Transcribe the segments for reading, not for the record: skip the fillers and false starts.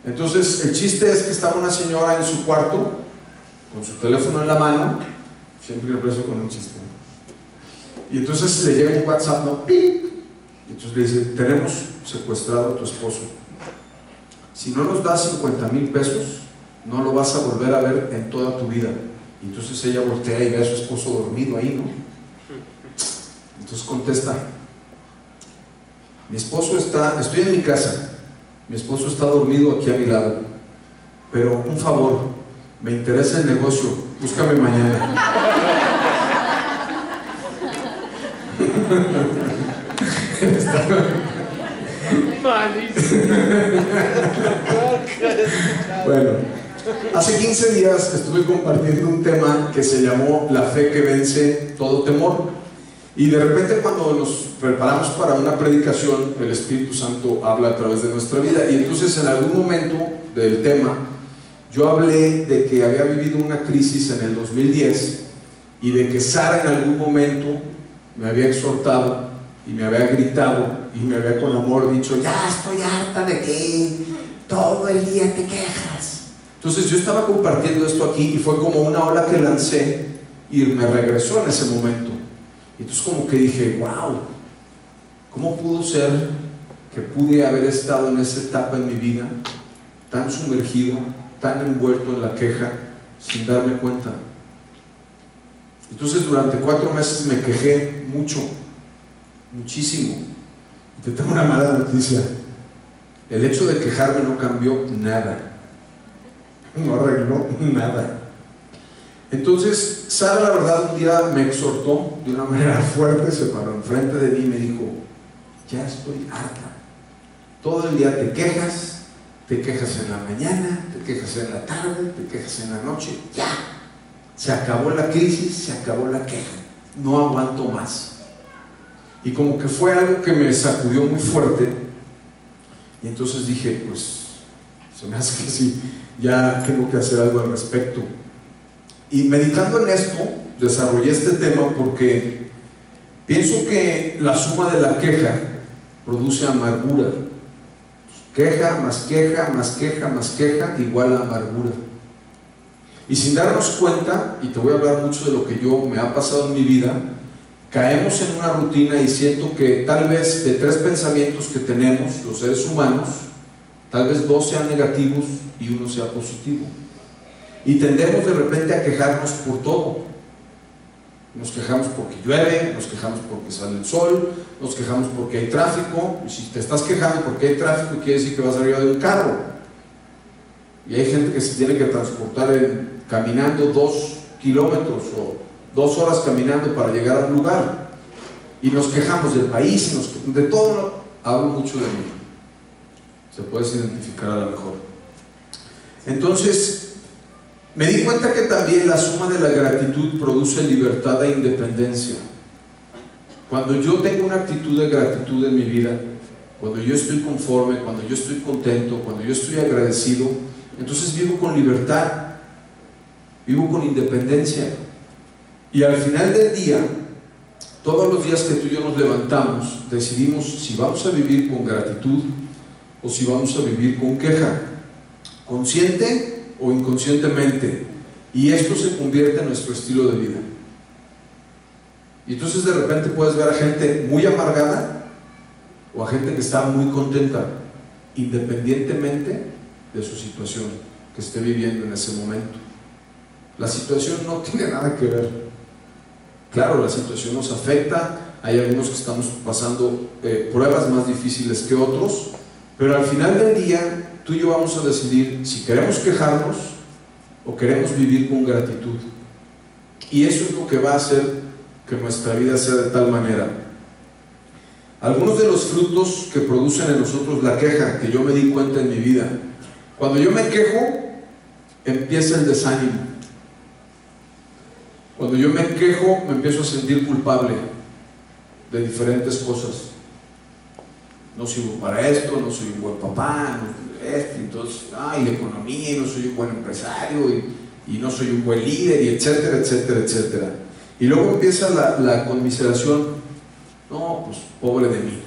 Entonces el chiste es que estaba una señora en su cuarto con su teléfono en la mano, siempre lo empiezo con un chiste, y entonces le llega un WhatsApp, ¿no? ¡Pip! Y entonces le dice: tenemos secuestrado a tu esposo, si no nos das 50,000 pesos no lo vas a volver a ver en toda tu vida. Y entonces ella voltea y ve a su esposo dormido ahí, ¿no? Entonces contesta: mi esposo estoy en mi casa, mi esposo está dormido aquí a mi lado, pero un favor, me interesa el negocio, búscame mañana. Bueno, hace 15 días estuve compartiendo un tema que se llamó la fe que vence todo temor. Y de repente, cuando nos preparamos para una predicación, el Espíritu Santo habla a través de nuestra vida. Y entonces, en algún momento del tema, yo hablé de que había vivido una crisis en el 2010 y de que Sara en algún momento me había exhortado y me había gritado y me había con amor dicho: ya estoy harta de que todo el día te quejas. Entonces yo estaba compartiendo esto aquí y fue como una ola que lancé y me regresó en ese momento. Y entonces como que dije: wow, ¿cómo pudo ser que pude haber estado en esa etapa en mi vida tan sumergido, tan envuelto en la queja sin darme cuenta? Entonces durante 4 meses me quejé mucho, muchísimo. Y te tengo una mala noticia: el hecho de quejarme no cambió nada, no arregló nada. Entonces Sara, la verdad, un día me exhortó de una manera fuerte, se paró enfrente de mí y me dijo: ya estoy harta, todo el día te quejas en la mañana, te quejas en la tarde, te quejas en la noche, ya, se acabó la crisis, se acabó la queja, no aguanto más. Y como que fue algo que me sacudió muy fuerte, y entonces dije: pues se me hace que sí, ya tengo que hacer algo al respecto. Y meditando en esto, desarrollé este tema porque pienso que la suma de la queja produce amargura. Queja más queja más queja más queja igual a amargura. Y sin darnos cuenta, y te voy a hablar mucho de lo que me ha pasado en mi vida, caemos en una rutina y siento que tal vez de 3 pensamientos que tenemos los seres humanos, tal vez 2 sean negativos y 1 sea positivo. Y tendemos de repente a quejarnos por todo. Nos quejamos porque llueve, nos quejamos porque sale el sol, nos quejamos porque hay tráfico. Y si te estás quejando porque hay tráfico, quiere decir que vas arriba de un carro. Y hay gente que se tiene que transportar caminando 2 kilómetros o 2 horas caminando para llegar a un lugar. Y nos quejamos del país, de todo. Hablo mucho de mí. Se puede identificar a lo mejor. Entonces, me di cuenta que también la suma de la gratitud produce libertad e independencia. Cuando yo tengo una actitud de gratitud en mi vida, cuando yo estoy conforme, cuando yo estoy contento, cuando yo estoy agradecido, entonces vivo con libertad, vivo con independencia. Y al final del día, todos los días que tú y yo nos levantamos, decidimos si vamos a vivir con gratitud o si vamos a vivir con queja, consciente o inconscientemente, y esto se convierte en nuestro estilo de vida. Y entonces de repente puedes ver a gente muy amargada o a gente que está muy contenta, independientemente de su situación que esté viviendo en ese momento. La situación no tiene nada que ver. Claro, la situación nos afecta, hay algunos que estamos pasando pruebas más difíciles que otros, pero al final del día tú y yo vamos a decidir si queremos quejarnos o queremos vivir con gratitud. Y eso es lo que va a hacer que nuestra vida sea de tal manera. Algunos de los frutos que producen en nosotros la queja, que yo me di cuenta en mi vida: cuando yo me quejo, empieza el desánimo. Cuando yo me quejo, me empiezo a sentir culpable de diferentes cosas. No sirvo para esto, no soy un buen papá, no esto, entonces, la economía, y no soy un buen empresario, y no soy un buen líder, y etcétera, etcétera, etcétera. Y luego empieza la conmiseración. No, pues pobre de mí.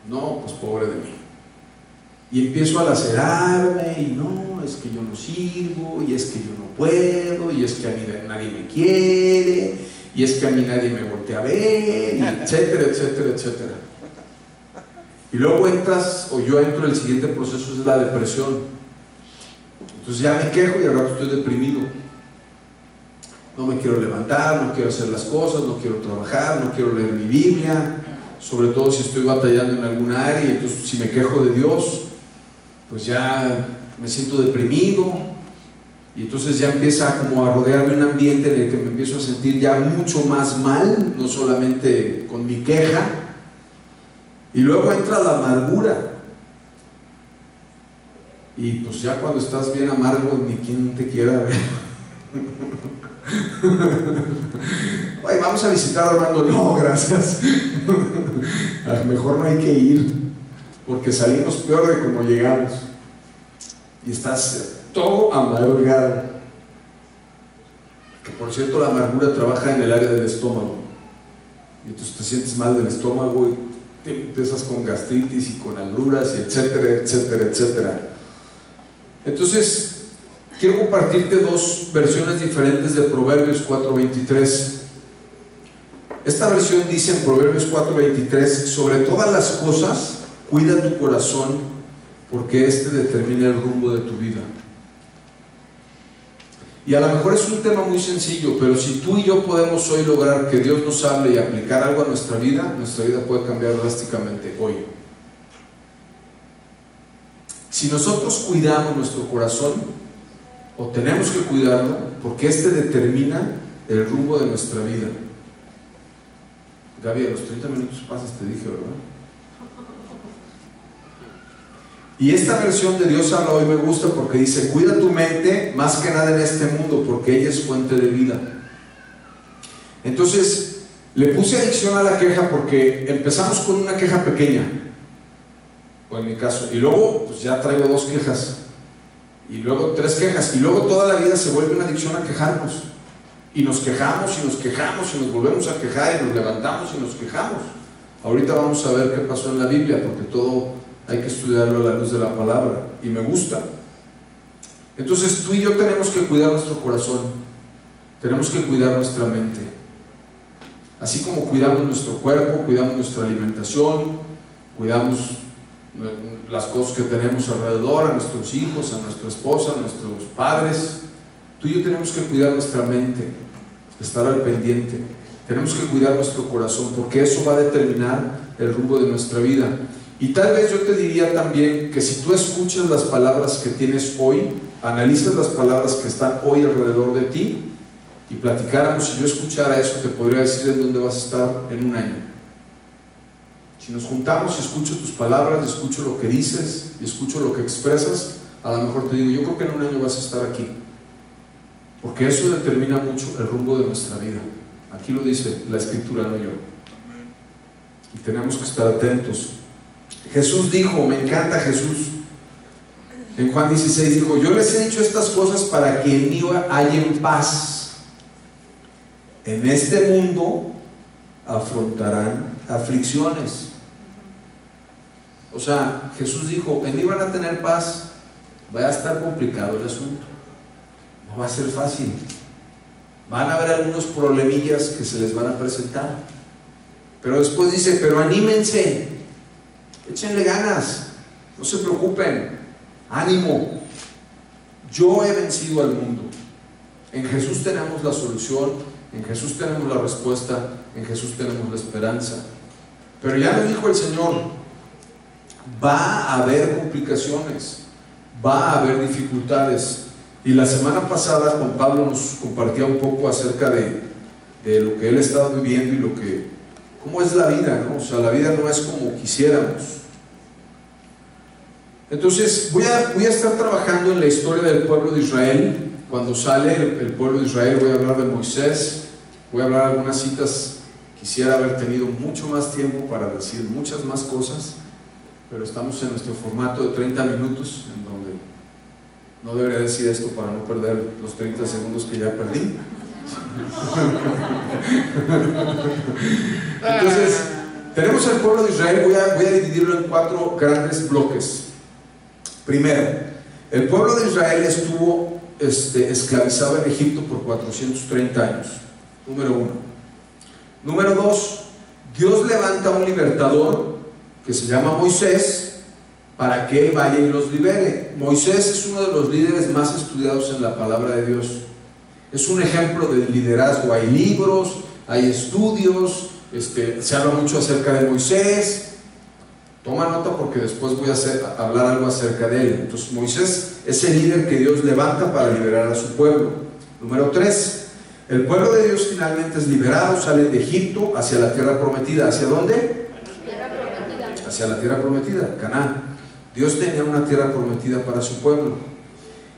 No, pues pobre de mí. Y empiezo a lacerarme, y no, es que yo no sirvo, y es que yo no puedo, y es que a mí nadie me quiere, y es que a mí nadie me voltea a ver, y etcétera, etcétera, etcétera. Y luego yo entro, el siguiente proceso es la depresión. Entonces ya me quejo y al rato estoy deprimido. No me quiero levantar, no quiero hacer las cosas, no quiero trabajar, no quiero leer mi Biblia, sobre todo si estoy batallando en alguna área. Y entonces, si me quejo de Dios, pues ya me siento deprimido, y entonces ya empieza como a rodearme un ambiente en el que me empiezo a sentir ya mucho más mal, no solamente con mi queja. Y luego entra la amargura, y pues ya cuando estás bien amargo, ni quien te quiera ver. Oye, vamos a visitar a Orlando. No, gracias. A lo mejor no hay que ir, porque salimos peor de como llegamos. Y estás todo amargado. Que por cierto, la amargura trabaja en el área del estómago. Y entonces te sientes mal del estómago, y te empiezas con gastritis y con agruras, y etcétera, etcétera, etcétera. Entonces, quiero compartirte dos versiones diferentes de Proverbios 4:23. Esta versión dice en Proverbios 4:23: sobre todas las cosas, cuida tu corazón, porque este determina el rumbo de tu vida. Y a lo mejor es un tema muy sencillo, pero si tú y yo podemos hoy lograr que Dios nos hable y aplicar algo a nuestra vida puede cambiar drásticamente hoy. Si nosotros cuidamos nuestro corazón, o tenemos que cuidarlo, porque este determina el rumbo de nuestra vida. Gaby, a los 30 minutos pasas, te dije, ¿verdad? Y esta versión de Dios habla hoy me gusta, porque dice: cuida tu mente más que nada en este mundo, porque ella es fuente de vida. Entonces, le puse adicción a la queja porque empezamos con una queja pequeña, o en mi caso, y luego pues ya traigo 2 quejas, y luego 3 quejas, y luego toda la vida se vuelve una adicción a quejarnos, y nos quejamos y nos quejamos y nos volvemos a quejar, y nos levantamos y nos quejamos. Ahorita vamos a ver qué pasó en la Biblia, porque todo hay que estudiarlo a la luz de la palabra, y me gusta. Entonces tú y yo tenemos que cuidar nuestro corazón, tenemos que cuidar nuestra mente, así como cuidamos nuestro cuerpo, cuidamos nuestra alimentación, cuidamos las cosas que tenemos alrededor, a nuestros hijos, a nuestra esposa, a nuestros padres. Tú y yo tenemos que cuidar nuestra mente, estar al pendiente. Tenemos que cuidar nuestro corazón, porque eso va a determinar el rumbo de nuestra vida. Y tal vez yo te diría también que si tú escuchas las palabras que tienes hoy, analizas las palabras que están hoy alrededor de ti, y platicáramos, si yo escuchara eso, te podría decir en dónde vas a estar en un año. Si nos juntamos y escucho tus palabras, y escucho lo que dices, y escucho lo que expresas, a lo mejor te digo, yo creo que en un año vas a estar aquí, porque eso determina mucho el rumbo de nuestra vida. Aquí lo dice la Escritura, no yo. Y tenemos que estar atentos. Jesús dijo, me encanta Jesús, en Juan 16 dijo: yo les he dicho estas cosas para que en mí hallen paz. En este mundo afrontarán aflicciones. O sea, Jesús dijo, en mí van a tener paz. Va a estar complicado el asunto, no va a ser fácil, van a haber algunos problemillas que se les van a presentar, pero después dice: pero anímense, échenle ganas, no se preocupen, ánimo, yo he vencido al mundo. En Jesús tenemos la solución, en Jesús tenemos la respuesta, en Jesús tenemos la esperanza. Pero ya nos dijo el Señor, va a haber complicaciones, va a haber dificultades, Y la semana pasada Juan Pablo nos compartía un poco acerca de lo que él ha estado viviendo y cómo es la vida, ¿no? O sea, la vida no es como quisiéramos. Entonces voy a estar trabajando en la historia del pueblo de Israel. Cuando sale el pueblo de Israel voy a hablar de Moisés, voy a hablar de algunas citas. Quisiera haber tenido mucho más tiempo para decir muchas más cosas, pero estamos en nuestro formato de 30 minutos, en donde no debería decir esto para no perder los 30 segundos que ya perdí. Entonces, tenemos el pueblo de Israel. Voy a dividirlo en 4 grandes bloques. Primero, el pueblo de Israel estuvo esclavizado en Egipto por 430 años. Número 1. Número 2, Dios levanta un libertador que se llama Moisés para que él vaya y los libere. Moisés es uno de los líderes más estudiados en la palabra de Dios. Es un ejemplo de liderazgo. Hay libros, hay estudios, se habla mucho acerca de Moisés. Toma nota porque después voy a hablar algo acerca de él. Entonces Moisés es el líder que Dios levanta para liberar a su pueblo. Número 3, el pueblo de Dios finalmente es liberado, sale de Egipto hacia la tierra prometida. ¿Hacia dónde? Hacia la tierra prometida, Canaán. Dios tenía una tierra prometida para su pueblo.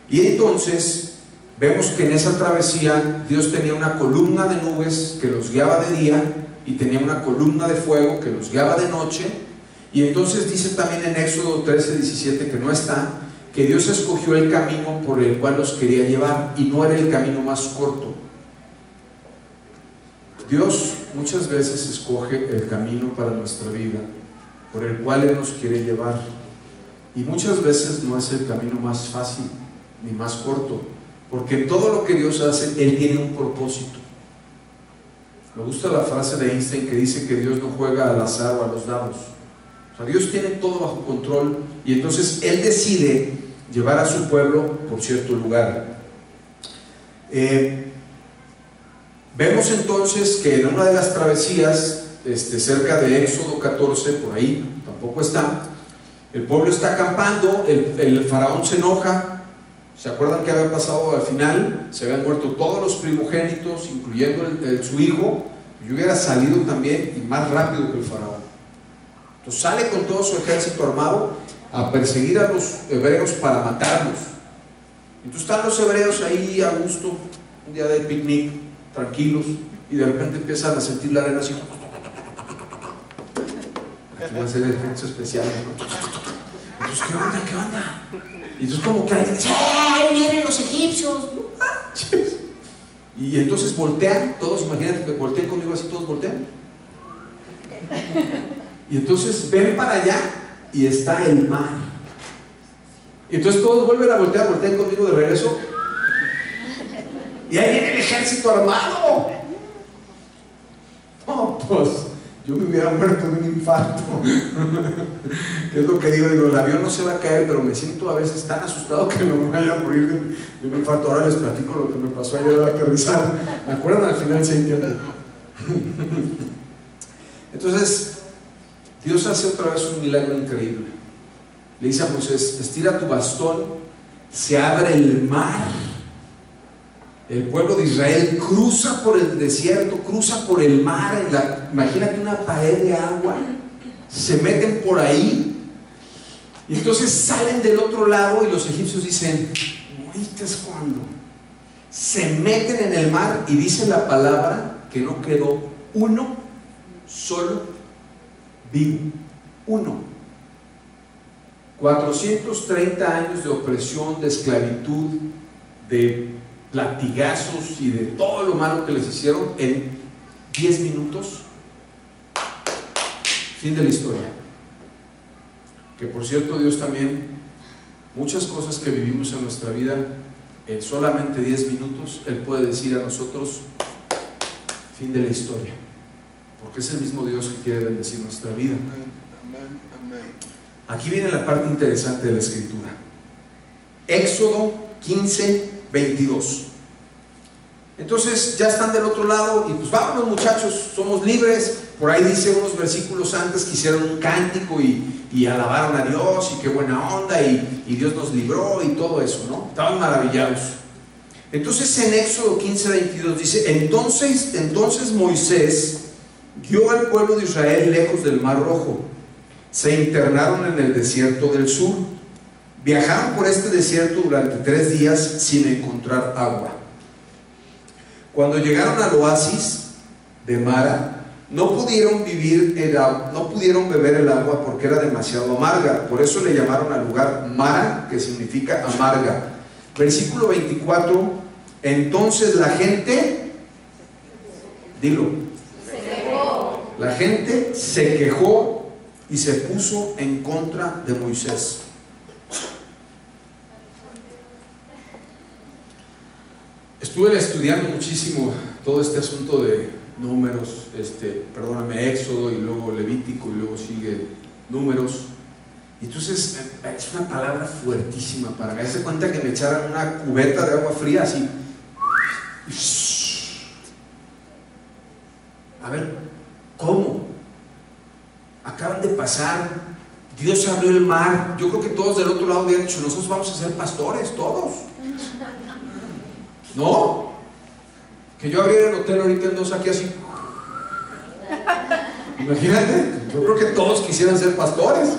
Y entonces vemos que en esa travesía Dios tenía una columna de nubes que los guiaba de día y tenía una columna de fuego que los guiaba de noche. Y entonces dice también en Éxodo 13:17, que no está, que Dios escogió el camino por el cual los quería llevar y no era el camino más corto. Dios muchas veces escoge el camino para nuestra vida por el cual Él nos quiere llevar, y muchas veces no es el camino más fácil ni más corto, porque todo lo que Dios hace, Él tiene un propósito. Me gusta la frase de Einstein que dice que Dios no juega al azar o a los dados. O sea, Dios tiene todo bajo control, y entonces Él decide llevar a su pueblo por cierto lugar. Vemos entonces que en una de las travesías, cerca de Éxodo 14, por ahí, tampoco está, el pueblo está acampando, el faraón se enoja. ¿Se acuerdan que había pasado al final? Se habían muerto todos los primogénitos, incluyendo su hijo. Yo hubiera salido también y más rápido que el faraón. Entonces sale con todo su ejército armado a perseguir a los hebreos para matarlos. Entonces están los hebreos ahí a gusto, un día de picnic, tranquilos, y de repente empiezan a sentir la arena así. Aquí va a ser efectos especiales, ¿no? Entonces, ¿qué onda? ¿Qué onda? Y entonces como que alguien dice, ¡ay, vienen los egipcios! Y entonces voltean, todos, imagínate que volteen conmigo así, todos voltean. Y entonces ven para allá y está el mar. Y entonces todos vuelven a voltear, voltean conmigo de regreso. Y ahí viene el ejército armado. Oh, pues yo me hubiera muerto de un infarto. ¿Qué es lo que digo? Digo, el avión no se va a caer, pero me siento a veces tan asustado que no me vaya a morir de un infarto. Ahora les platico lo que me pasó ayer al aterrizar. ¿Me acuerdan? Al final se entiende. Entonces Dios hace otra vez un milagro increíble. Le dice a Moisés, estira tu bastón, se abre el mar. El pueblo de Israel cruza por el desierto, cruza por el mar, imagínate una pared de agua, se meten por ahí, y entonces salen del otro lado y los egipcios dicen, ahorita es cuando. Se meten en el mar y dice la palabra que no quedó uno solo vivo. Uno. 430 años de opresión, de esclavitud, de latigazos y de todo lo malo que les hicieron, en 10 minutos, fin de la historia. Que por cierto, Dios también, muchas cosas que vivimos en nuestra vida, en solamente 10 minutos, Él puede decir a nosotros, fin de la historia, porque es el mismo Dios que quiere bendecir nuestra vida. Aquí viene la parte interesante de la Escritura. Éxodo 15, 22. Entonces ya están del otro lado y pues vámonos muchachos, somos libres. Por ahí dice unos versículos antes que hicieron un cántico y alabaron a Dios y qué buena onda y Dios nos libró y todo eso, ¿no? Estaban maravillados. Entonces en Éxodo 15:22 dice, entonces Moisés guió al pueblo de Israel lejos del Mar Rojo. Se internaron en el desierto del sur. Viajaron por este desierto durante 3 días sin encontrar agua. Cuando llegaron al oasis de Mara, no pudieron beber el agua porque era demasiado amarga. Por eso le llamaron al lugar Mara, que significa amarga. Versículo 24. Entonces la gente, dilo, la gente se quejó y se puso en contra de Moisés. Estuve estudiando muchísimo todo este asunto de números, Éxodo y luego Levítico y luego sigue Números. Entonces es una palabra fuertísima para mí. Hace cuenta que me echaran una cubeta de agua fría así. A ver, ¿cómo? Acaban de pasar, Dios abrió el mar. Yo creo que todos del otro lado habían dicho, nosotros vamos a ser pastores, todos. ¿No? Que yo abriera el hotel ahorita en dos aquí así. Imagínate, yo creo que todos quisieran ser pastores.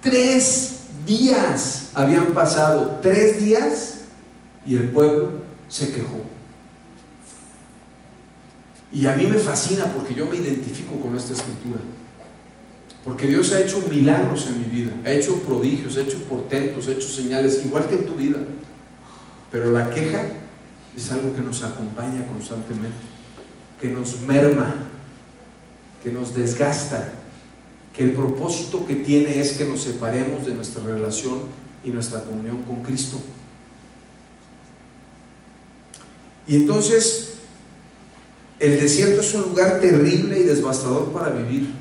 3 días habían pasado, 3 días, y el pueblo se quejó. Y a mí me fascina porque yo me identifico con esta escritura. Porque Dios ha hecho milagros en mi vida, ha hecho prodigios, ha hecho portentos, ha hecho señales, igual que en tu vida. Pero la queja es algo que nos acompaña constantemente, que nos merma, que nos desgasta, que el propósito que tiene es que nos separemos de nuestra relación y nuestra comunión con Cristo. Y entonces, el desierto es un lugar terrible y devastador para vivir.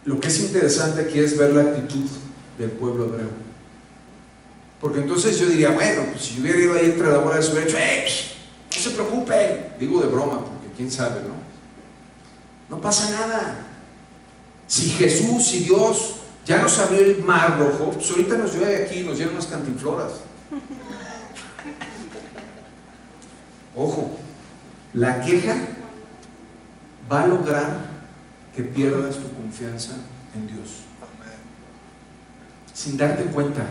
Lo que es interesante aquí es ver la actitud del pueblo hebreo. Porque entonces yo diría, bueno, pues si yo hubiera ido ahí entre la bola de su hecho, no se preocupen. Digo de broma, porque quién sabe, ¿no? No pasa nada. Si Jesús, si Dios ya nos abrió el mar rojo, pues ahorita nos llueve aquí, nos llenan unas cantinfloras. Ojo, la queja va a lograr que pierdas tu confianza en Dios. Sin darte cuenta,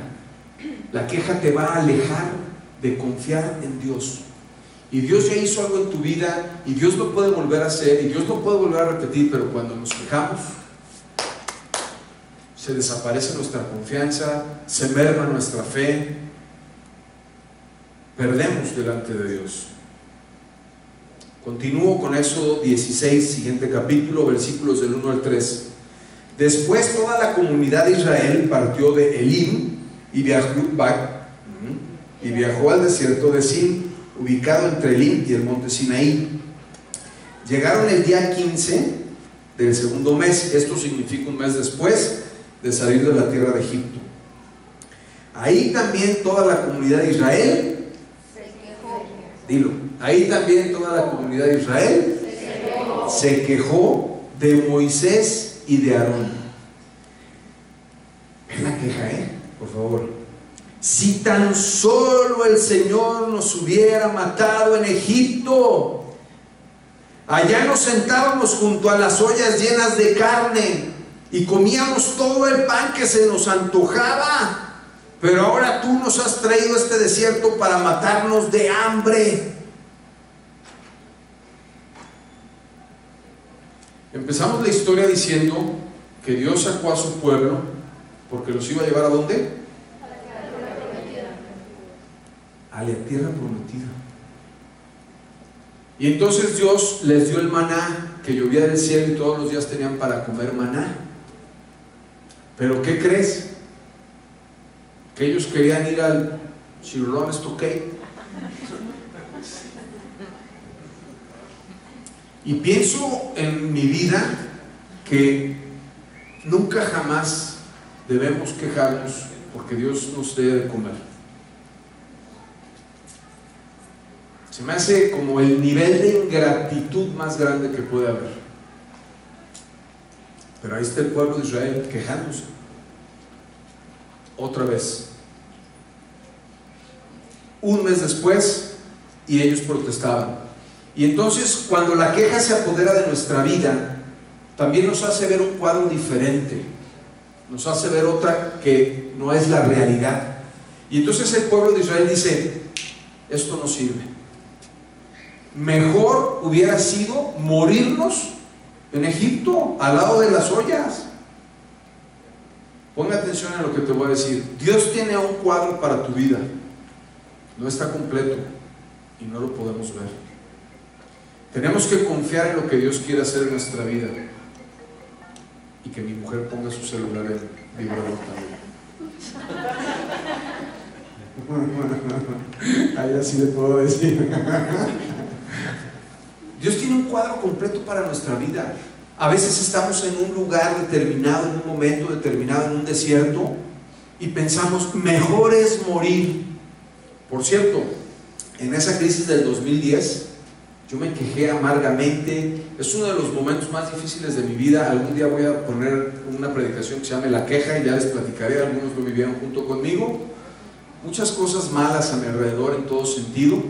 la queja te va a alejar de confiar en Dios. Y Dios ya hizo algo en tu vida y Dios lo puede volver a hacer y Dios lo puede volver a repetir, pero cuando nos quejamos se desaparece nuestra confianza, se merma nuestra fe, perdemos delante de Dios. Continúo con Éxodo 16, siguiente capítulo, versículos del 1 al 3. Después toda la comunidad de Israel partió de Elim y viajó al desierto de Sin, ubicado entre Elim y el monte Sinaí. Llegaron el día 15 del segundo mes, esto significa un mes después de salir de la tierra de Egipto. Ahí también toda la comunidad de Israel ahí también toda la comunidad de Israel se quejó de Moisés y de Aarón. Es la queja, por favor. Si tan solo el Señor nos hubiera matado en Egipto, allá nos sentábamos junto a las ollas llenas de carne y comíamos todo el pan que se nos antojaba. Pero ahora tú nos has traído a este desierto para matarnos de hambre. Empezamos la historia diciendo que Dios sacó a su pueblo porque los iba a llevar ¿a dónde? A la tierra prometida. Y entonces Dios les dio el maná que llovía del cielo y todos los días tenían para comer maná. Pero ¿qué crees? Que ellos querían ir al Chirrón Stockade. Y pienso en mi vida que Nunca jamás debemos quejarnos porque Dios nos dé de comer. Se me hace como el nivel de ingratitud más grande que puede haber. Pero ahí está el pueblo de Israel quejándose otra vez. Un mes después, y ellos protestaban. Y entonces, cuando la queja se apodera de nuestra vida, también nos hace ver un cuadro diferente, nos hace ver otra que no es la realidad. Y entonces el pueblo de Israel dice: esto no sirve. Mejor hubiera sido morirnos en Egipto, al lado de las ollas. Ponga atención a lo que te voy a decir. Dios tiene un cuadro para tu vida, no está completo y no lo podemos ver. Tenemos que confiar en lo que Dios quiere hacer en nuestra vida. Y que mi mujer ponga su celular en vibrador también. Ahí así le puedo decir. Dios tiene un cuadro completo para nuestra vida. A veces estamos en un lugar determinado, en un momento determinado, en un desierto, y pensamos: mejor es morir. Por cierto, en esa crisis del 2010, yo me quejé amargamente. Es uno de los momentos más difíciles de mi vida. Algún día voy a poner una predicación que se llame La Queja, y ya les platicaré. Algunos lo vivieron junto conmigo. Muchas cosas malas a mi alrededor en todo sentido.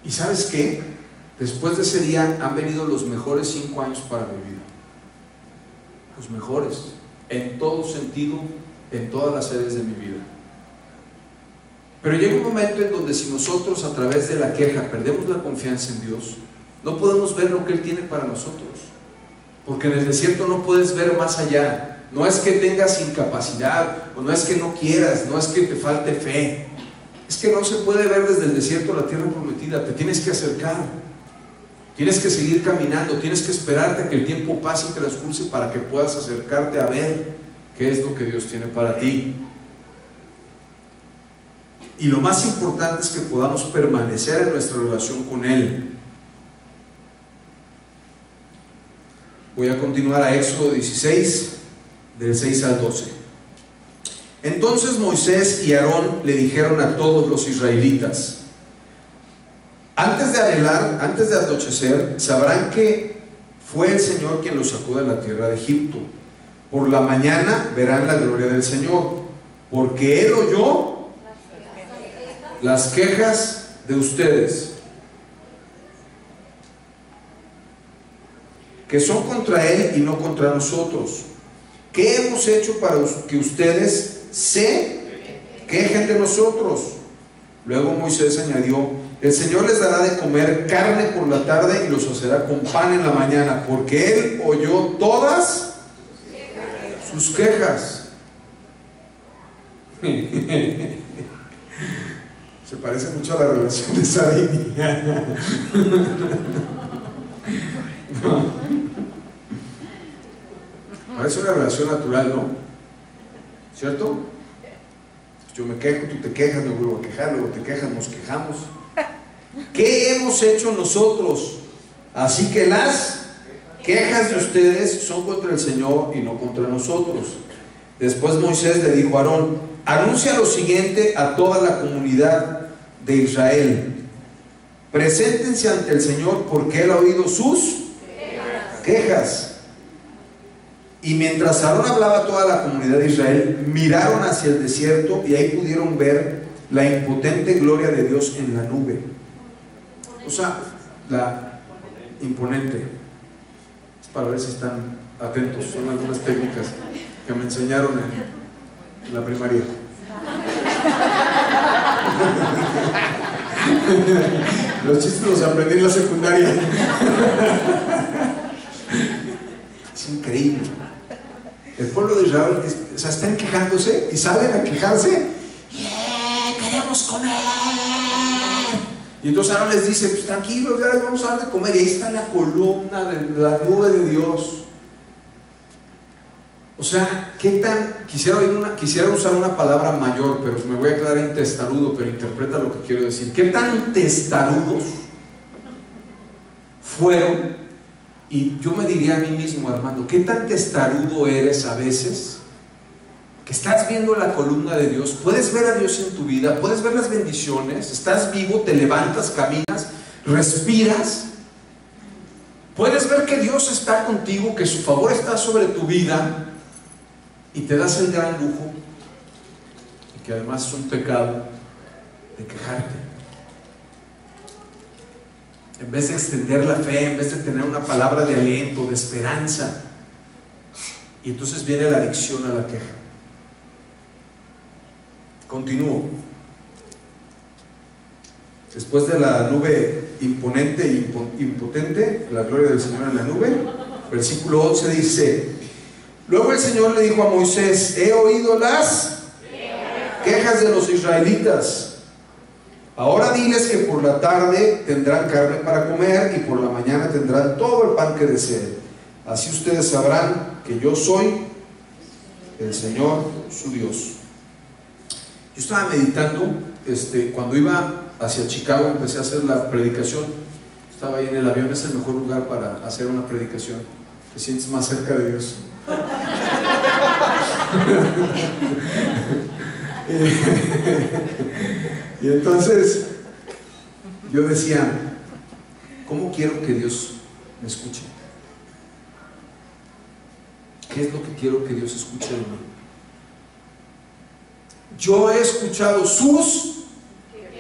¿Y sabes qué? Después de ese día han venido los mejores 5 años para mi vida. Los mejores, en todo sentido, en todas las áreas de mi vida. Pero llega un momento en donde, si nosotros a través de la queja perdemos la confianza en Dios, no podemos ver lo que Él tiene para nosotros. Porque en el desierto no puedes ver más allá. No es que tengas incapacidad, o no es que no quieras, no es que te falte fe. Es que no se puede ver desde el desierto la tierra prometida. Te tienes que acercar. Tienes que seguir caminando, tienes que esperarte a que el tiempo pase y transcurse para que puedas acercarte a ver qué es lo que Dios tiene para ti. Y lo más importante es que podamos permanecer en nuestra relación con Él. Voy a continuar a Éxodo 16, del 6 al 12. Entonces Moisés y Aarón le dijeron a todos los israelitas: antes de anochecer, sabrán que fue el Señor quien los sacó de la tierra de Egipto. Por la mañana verán la gloria del Señor, porque Él oyó las quejas de ustedes, que son contra Él y no contra nosotros. ¿Qué hemos hecho para que ustedes se quejen de nosotros? Luego Moisés añadió: el Señor les dará de comer carne por la tarde y los saciará con pan en la mañana, porque Él oyó todas sus quejas. Se parece mucho a la relación de Sara y Mía. Parece una relación natural, ¿no? ¿Cierto? Yo me quejo, tú te quejas, me vuelvo a quejar, luego te quejas, nos quejamos. ¿Qué hemos hecho nosotros? Así que las quejas de ustedes son contra el Señor y no contra nosotros. Después Moisés le dijo a Aarón: anuncia lo siguiente a toda la comunidad de Israel: preséntense ante el Señor, porque Él ha oído sus quejas. Y mientras Aarón hablaba a toda la comunidad de Israel, miraron hacia el desierto, y ahí pudieron ver la impotente gloria de Dios en la nube. O sea, la imponente. Es para ver si están atentos. Son algunas técnicas que me enseñaron en la primaria. Los chistes los aprendí en la secundaria. Es increíble. El pueblo de Israel, o sea, están quejándose y salen a quejarse. ¡Queremos comer! Y entonces Aarón les dice: pues tranquilos, ya les vamos a dar de comer. Y ahí está la columna de la nube de Dios. O sea, ¿qué tan? Quisiera usar una palabra mayor, pero me voy a quedar en testarudo, pero interpreta lo que quiero decir. ¿Qué tan testarudos fueron Y yo me diría a mí mismo, Armando, ¿qué tan testarudo eres a veces? Que estás viendo la columna de Dios, puedes ver a Dios en tu vida, puedes ver las bendiciones, estás vivo, te levantas, caminas, respiras, puedes ver que Dios está contigo, que su favor está sobre tu vida, y te das el gran lujo, y que además es un pecado, de quejarte. En vez de extender la fe, en vez de tener una palabra de aliento, de esperanza, y entonces viene la adicción a la queja. Continúo. Después de la nube imponente e impotente, la gloria del Señor en la nube, versículo 11 dice: luego el Señor le dijo a Moisés: he oído las quejas de los israelitas. Ahora diles que por la tarde tendrán carne para comer y por la mañana tendrán todo el pan que deseen. Así ustedes sabrán que yo soy el Señor su Dios. Yo estaba meditando, cuando iba hacia Chicago, empecé a hacer la predicación. Estaba ahí en el avión, es el mejor lugar para hacer una predicación. Te sientes más cerca de Dios. Y entonces yo decía, ¿cómo quiero que Dios me escuche? ¿Qué es lo que quiero que Dios escuche de mí? Yo he escuchado sus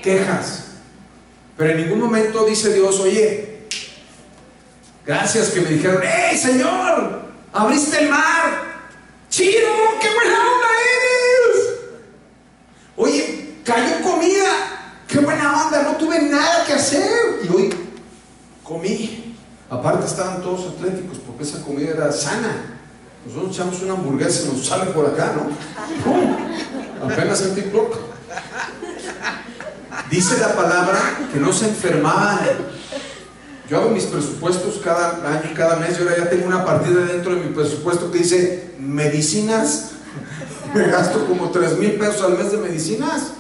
quejas, pero en ningún momento dice Dios: oye, gracias que me dijeron, ¡hey, Señor! ¡Abriste el mar! ¡Chido! ¡Qué buena onda eres! Oye, cayó comida, ¡qué buena onda! No tuve nada que hacer y hoy comí. Aparte estaban todos atléticos porque esa comida era sana. Nosotros echamos una hamburguesa y nos sale por acá, ¿no? ¡Pum! Apenas en TikTok. Dice la palabra que no se enfermaban. Yo hago mis presupuestos cada año, cada mes, y ahora ya tengo una partida dentro de mi presupuesto que dice medicinas. Me gasto como 3,000 pesos al mes de medicinas.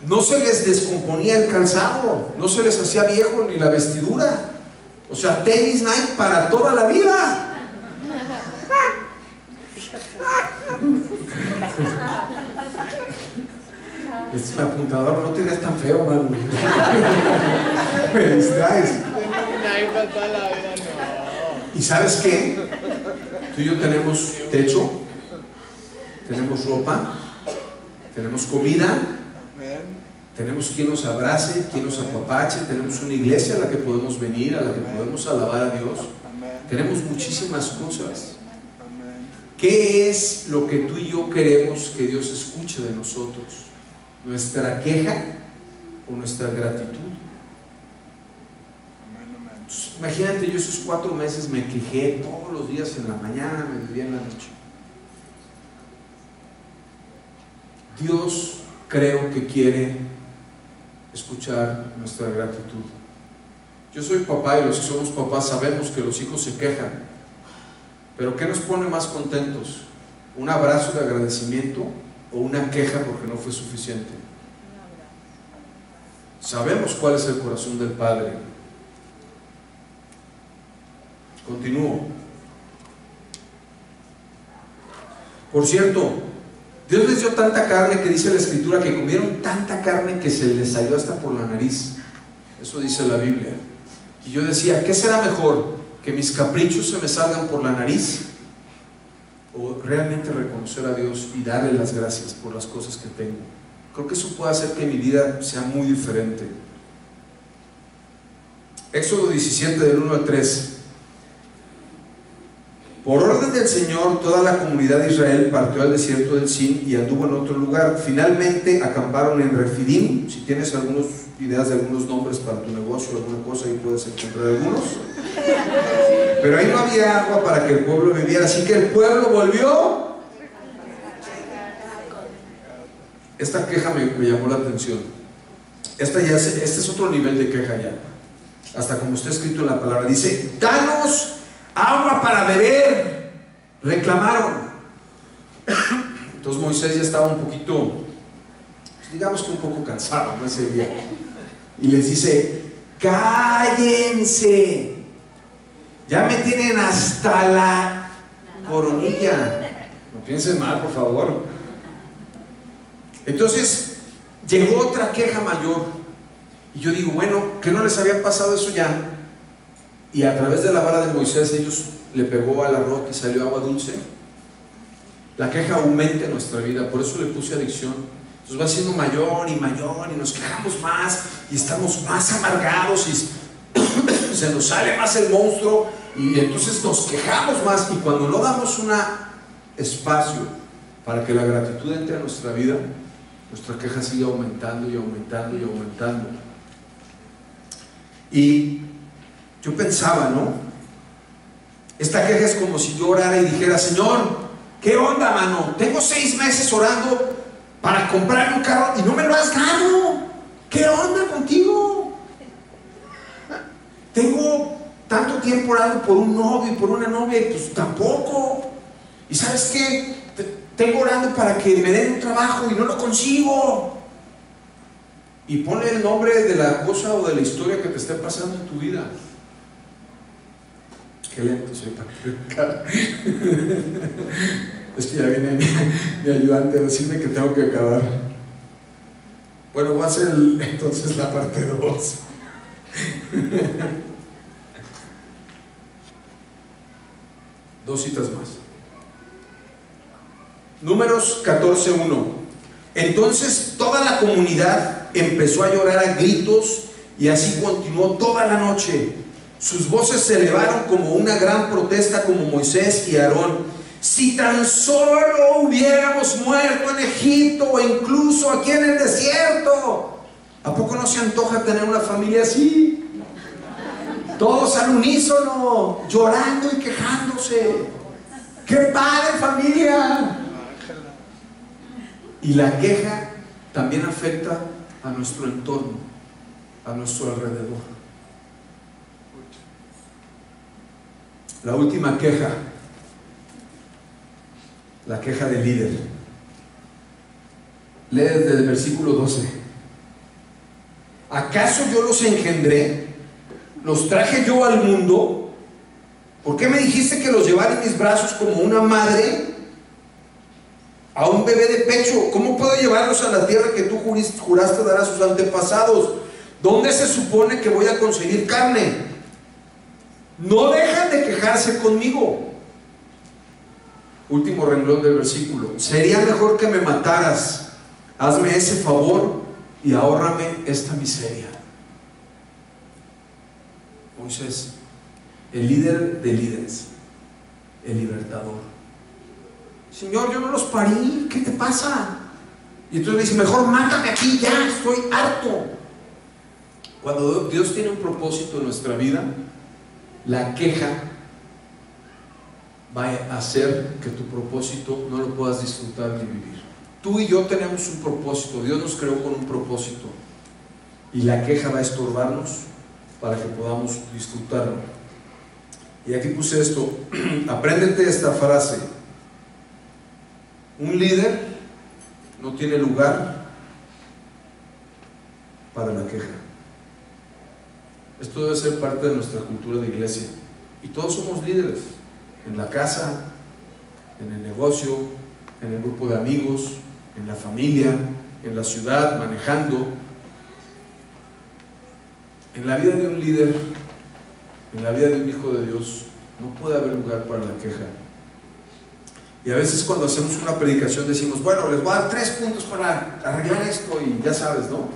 No se les descomponía el calzado, no se les hacía viejo ni la vestidura. O sea, tenis Nike para toda la vida. Este apuntador, no te veas tan feo, mano. Me distraes. ¿Y sabes qué? Tú y yo tenemos techo, tenemos ropa, tenemos comida, tenemos quien nos abrace, quien nos apapache, tenemos una iglesia a la que podemos venir, a la que podemos alabar a Dios. Tenemos muchísimas cosas. ¿Qué es lo que tú y yo queremos que Dios escuche de nosotros? ¿Nuestra queja o nuestra gratitud? Entonces, imagínate, yo esos 4 meses me quejé todos los días, en la mañana, mediodía, en la noche. Dios creo que quiere escuchar nuestra gratitud. Yo soy papá y los que somos papás sabemos que los hijos se quejan, pero ¿qué nos pone más contentos? ¿Un abrazo de agradecimiento o una queja porque no fue suficiente? Sabemos cuál es el corazón del Padre. Continúo. Por cierto, Dios les dio tanta carne que dice la Escritura que comieron tanta carne que se les salió hasta por la nariz. Eso dice la Biblia. Y yo decía, ¿qué será mejor? ¿Que mis caprichos se me salgan por la nariz? ¿O realmente reconocer a Dios y darle las gracias por las cosas que tengo? Creo que eso puede hacer que mi vida sea muy diferente. Éxodo 17, del 1 al 3. Por orden del Señor, toda la comunidad de Israel partió al desierto del Sin y anduvo en otro lugar. Finalmente acamparon en Refidim. Si tienes algunas ideas de algunos nombres para tu negocio o alguna cosa, ahí puedes encontrar algunos. Pero ahí no había agua para que el pueblo viviera, así que el pueblo volvió. Esta queja me llamó la atención. Este es otro nivel de queja ya. Hasta como está escrito en la palabra, dice: danos agua para beber. Reclamaron. Entonces Moisés ya estaba un poquito, digamos que un poco cansado, ¿no? Ese día. Y les dice: cállense. Ya me tienen hasta la coronilla. No piensen mal, por favor. Entonces, llegó otra queja mayor. Y yo digo, bueno, ¿que no les había pasado eso ya? Y a través de la vara de Moisés, ellos le pegó a la roca y salió agua dulce. La queja aumenta en nuestra vida, por eso le puse adicción. Entonces va siendo mayor y mayor, y nos quejamos más, y estamos más amargados, y se nos sale más el monstruo, y entonces nos quejamos más. Y cuando no damos un espacio para que la gratitud entre a nuestra vida, nuestra queja sigue aumentando y aumentando y aumentando. Y yo pensaba, ¿no? Esta queja es como si yo orara y dijera, Señor, ¿qué onda, mano? Tengo 6 meses orando para comprar un carro y no me lo has dado. ¿Qué onda contigo? Tengo tanto tiempo orando por un novio y por una novia y pues tampoco. ¿Y sabes qué? Tengo orando para que me den un trabajo y no lo consigo. Y ponle el nombre de la cosa o de la historia que te esté pasando en tu vida. Qué lento soy para predicar. Es que ya viene mi ayudante a decirme que tengo que acabar. Bueno, voy a hacer entonces la parte 2. Dos citas más. Números 14:1. Entonces toda la comunidad empezó a llorar a gritos, y así continuó toda la noche. Sus voces se elevaron como una gran protesta, como Moisés y Aarón. Si tan solo hubiéramos muerto en Egipto, o incluso aquí en el desierto. ¿A poco no se antoja tener una familia así? Todos al unísono, llorando y quejándose. ¡Qué padre familia! Y la queja también afecta a nuestro entorno, a nuestro alrededor. La última queja, la queja del líder. Lee desde el versículo 12. ¿Acaso yo los engendré? ¿Los traje yo al mundo? ¿Por qué me dijiste que los llevara en mis brazos como una madre a un bebé de pecho? ¿Cómo puedo llevarlos a la tierra que tú juraste dar a sus antepasados? ¿Dónde se supone que voy a conseguir carne? No dejan de quejarse conmigo. Último renglón del versículo. Sería mejor que me mataras. Hazme ese favor y ahórrame esta miseria. Moisés, el líder de líderes, el libertador. Señor, yo no los parí, ¿qué te pasa? Y entonces le dice, mejor mátame aquí, ya estoy harto. Cuando Dios tiene un propósito en nuestra vida, la queja va a hacer que tu propósito no lo puedas disfrutar ni vivir. Tú y yo tenemos un propósito, Dios nos creó con un propósito, y la queja va a estorbarnos para que podamos disfrutarlo. Y aquí puse esto, apréndete esta frase: un líder no tiene lugar para la queja. Esto debe ser parte de nuestra cultura de iglesia, y todos somos líderes, en la casa, en el negocio, en el grupo de amigos, en la familia, en la ciudad, manejando. En la vida de un líder, en la vida de un hijo de Dios, no puede haber lugar para la queja. Y a veces cuando hacemos una predicación decimos, bueno, les voy a dar 3 puntos para arreglar esto, y ya sabes, ¿no?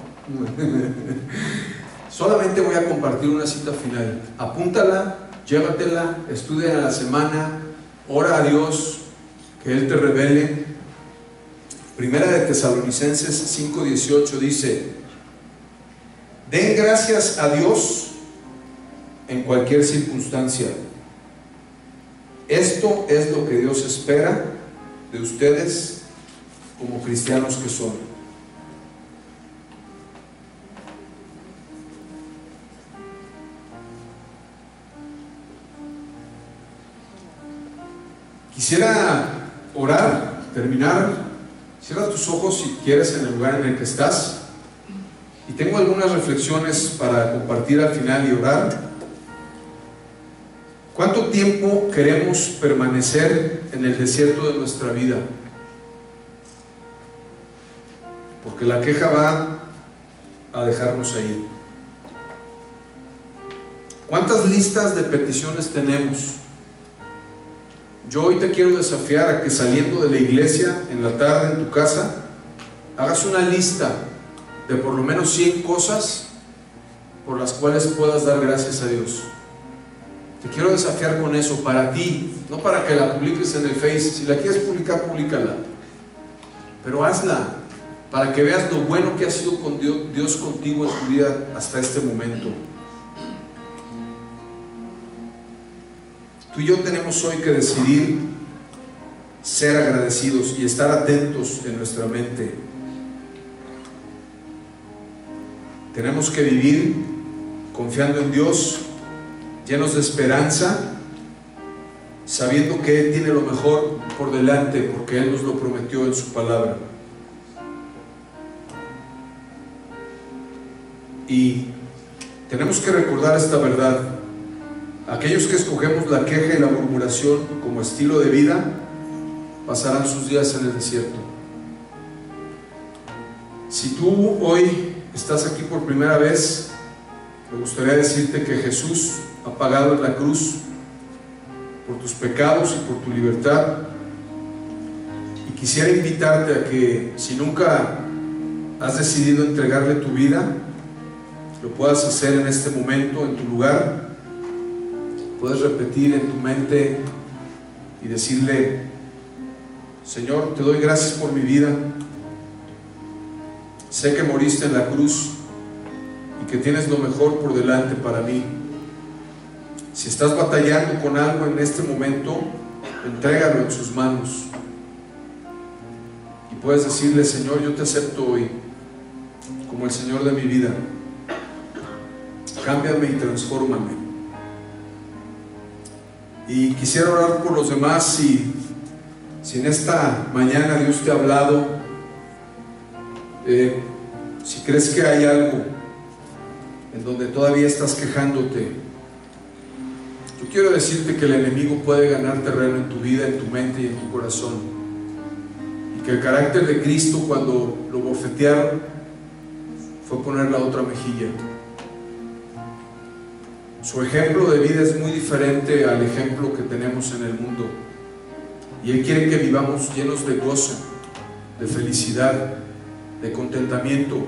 Solamente voy a compartir una cita final. Apúntala, llévatela, estudia a la semana, ora a Dios que Él te revele. Primera de Tesalonicenses 5:18 dice: den gracias a Dios en cualquier circunstancia. Esto es lo que Dios espera de ustedes como cristianos que son. Quisiera orar, terminar. Cierra tus ojos si quieres en el lugar en el que estás, Y tengo algunas reflexiones para compartir al final y orar. ¿Cuánto tiempo queremos permanecer en el desierto de nuestra vida? Porque la queja va a dejarnos ahí. ¿Cuántas listas de peticiones tenemos? Yo hoy te quiero desafiar a que saliendo de la iglesia en la tarde en tu casa, hagas una lista de por lo menos 100 cosas por las cuales puedas dar gracias a Dios. Te quiero desafiar con eso para ti, no para que la publiques en el Face. Si la quieres publicar, públicala, pero hazla para que veas lo bueno que ha sido con Dios contigo en tu vida hasta este momento. Tú y yo tenemos hoy que decidir ser agradecidos y estar atentos en nuestra mente. Tenemos que vivir confiando en Dios, llenos de esperanza, sabiendo que Él tiene lo mejor por delante, porque Él nos lo prometió en su palabra. Y tenemos que recordar esta verdad. Aquellos que escogemos la queja y la murmuración como estilo de vida, pasarán sus días en el desierto. Si tú hoy estás aquí por primera vez, me gustaría decirte que Jesús ha pagado en la cruz por tus pecados y por tu libertad. Y quisiera invitarte a que, si nunca has decidido entregarle tu vida, lo puedas hacer en este momento, en tu lugar. Puedes repetir en tu mente y decirle: Señor, te doy gracias por mi vida. Sé que moriste en la cruz y que tienes lo mejor por delante para mí. Si estás batallando con algo en este momento, entrégalo en sus manos. Y puedes decirle: Señor, yo te acepto hoy como el Señor de mi vida. Cámbiame y transfórmame. Y quisiera orar por los demás. Si en esta mañana Dios te ha hablado, si crees que hay algo en donde todavía estás quejándote, yo quiero decirte que el enemigo puede ganar terreno en tu vida, en tu mente y en tu corazón, y que el carácter de Cristo, cuando lo bofetearon, fue poner la otra mejilla. Su ejemplo de vida es muy diferente al ejemplo que tenemos en el mundo, y Él quiere que vivamos llenos de gozo, de felicidad, de contentamiento.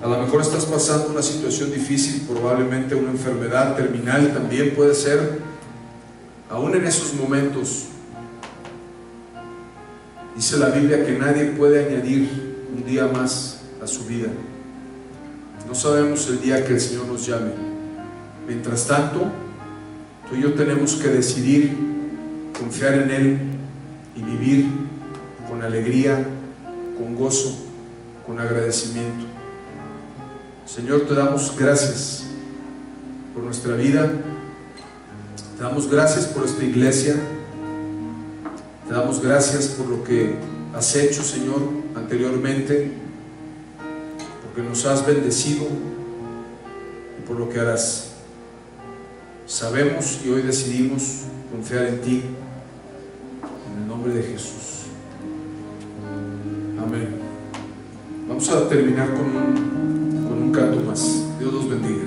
A lo mejor estás pasando una situación difícil, probablemente una enfermedad terminal también puede ser. Aún en esos momentos, dice la Biblia que nadie puede añadir un día más a su vida. No sabemos el día que el Señor nos llame. Mientras tanto, tú y yo tenemos que decidir confiar en Él y vivir con alegría, con gozo, con agradecimiento. Señor, te damos gracias por nuestra vida, te damos gracias por esta iglesia, te damos gracias por lo que has hecho, Señor, anteriormente, porque nos has bendecido y por lo que harás. Sabemos y hoy decidimos confiar en ti, en el nombre de Jesús. Amén. Vamos a terminar con un canto más. Dios los bendiga.